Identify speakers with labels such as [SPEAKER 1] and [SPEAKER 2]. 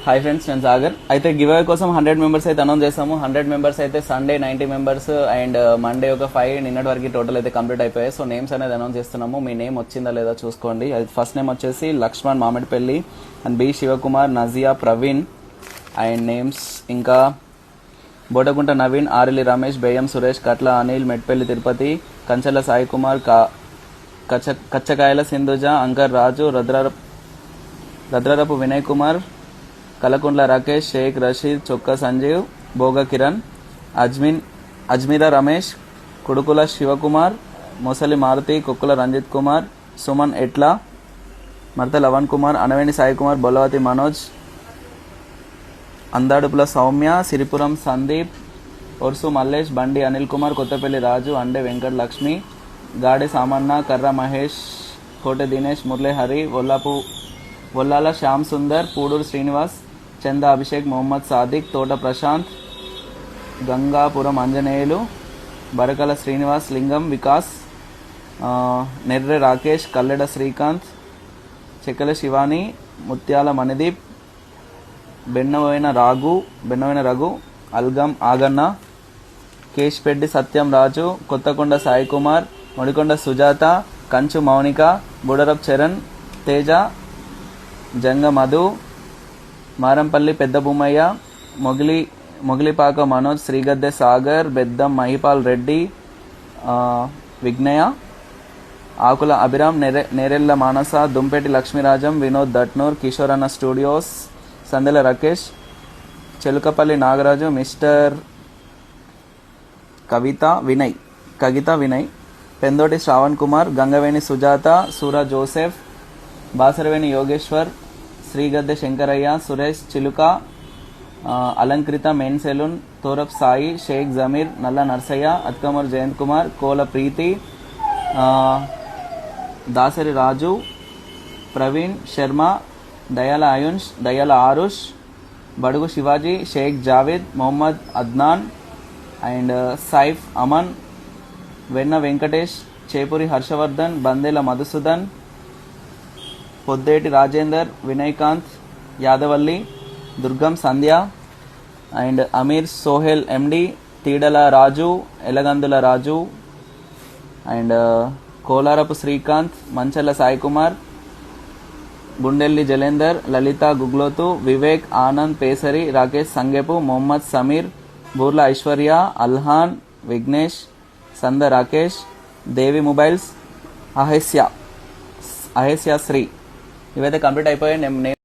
[SPEAKER 1] Hi friends, నేను సాగర్. అయితే give away కోసం 100 మెంబర్స్ అయితే అనౌన్స్ చేస్తాము. 100 మెంబర్స్ అయితే సండే 90 మెంబర్స్ అండ్ మండే ఒక 5 నిన్నటి వరకు టోటల్ అయితే కంప్లీట్ అయిపోయాయి. సో నేమ్స్ అనేది అనౌన్స్ చేస్తున్నాము. మీ నేమ్ వచ్చిందా లేదా చూసుకోండి. అది ఫస్ట్ నేమ్ వచ్చేసి Lakshman Mamidipalli and B Shivakumar, Nazia, Praveen and names ఇంకా బోటగుంట నవీన్, ఆరిలి రమేష్, బేయం సురేష్, కట్ల అనిల్, మెట్పల్లి తిరుపతి, కంచెల సాయి కుమార్, కచ్చకాయల సింధుజ, అంకర్ రాజు, రద్రరపు వినయ్ కుమార్, కలకుండ్ల రాకేష్, షేక్ రషీద్, చొక్క సంజీవ్, భోగ కిరణ్, అజ్మీరా రమేష్, కుడుకుల శివకుమార్, మొసలి మారుతి, కుక్కుల రంజిత్ కుమార్, సుమన్ ఎట్ల, మర్త లవణ్ కుమార్, అనవేణి సాయి కుమార్, బొల్లవతి మనోజ్, అందాడుపుల సౌమ్య, సిరిపురం సందీప్, ఒర్సు మల్లేష్, బండి అనిల్ కుమార్, కొత్తపల్లి రాజు, అండే వెంకట లక్ష్మి, గాడి సామన్న, కర్ర మహేష్, కోటె దినేష్, మురళీ హరి, ఒల్లాల శ్యామ్ సుందర్, పూడూరు శ్రీనివాస్, చంద అభిషేక్, మొహమ్మద్ సాదిక్, తోట ప్రశాంత్, గంగాపురం అంజనేయులు, బరకల శ్రీనివాస్, లింగం వికాస్, నెర్రె రాకేష్, కల్లెడ శ్రీకాంత్, చెక్కల శివాని, ముత్యాల మణిదీప్, బెన్నవైన రఘు, అల్గం ఆగన్న, కేష్పెడ్డి సత్యం రాజు, కొత్తకొండ సాయి కుమార్, మొడికొండ సుజాత, కంచు మౌనిక, బుడరప్ చరణ్, తేజ, జంగ మధు, మారంపల్లి పెద్ద బొమ్మయ్య, మొగిలిపాక మనోజ్, శ్రీగద్దె సాగర్, బెద్దం మహిపాల్ రెడ్డి, విఘ్నయ, ఆకుల అభిరామ్, నేరెళ్ల మానస, దుంపేటి లక్ష్మీరాజం, వినోద్ దట్నూర్, కిషోరన్న స్టూడియోస్, సందెల రాకేష్, చెలుకపల్లి నాగరాజు, మిస్టర్ కవిత వినయ్, పెందోటి శ్రావణ్ కుమార్, గంగవేణి సుజాత, సూరా జోసెఫ్, బాసరవేణి యోగేశ్వర్, శ్రీగద్దె శంకరయ్య, సురేష్ చిలుక, అలంకృత మెన్ సెలూన్, తోరప్ సాయి, షేక్ జమీర్, నల్ల నర్సయ్య, అత్కమూర్ జయంత్ కుమార్, కోల ప్రీతి, దాసరి రాజు, Praveen Sharma, Dayala Aarush, Badugu Shivaji, Sheikh Javed, Mohammed Adnan and Saif Aman, Venna Venkatesh, Chepuri Harshavardhan, Bandela Madhusudan, Poddeti Rajender, Vinayakanth, Yadavalli, Durgam Sandhya and Ameer Sohel MD, Theedala Raju, Elagandula Raju and Kolarapu Srikanth, Manchalla Sai Kumar, Gundelli Jalender, Lalitha Guguloth, Vivek, Anand Pesari, Rakesh Sangepu, Mohammed Sameer, Boorla Aishwarya, Alhan, Vignesh, Sanda Rakesh, Devi mobiles, Ahesya Sri. ఇవైతే కంప్లీట్ అయిపోయాయి.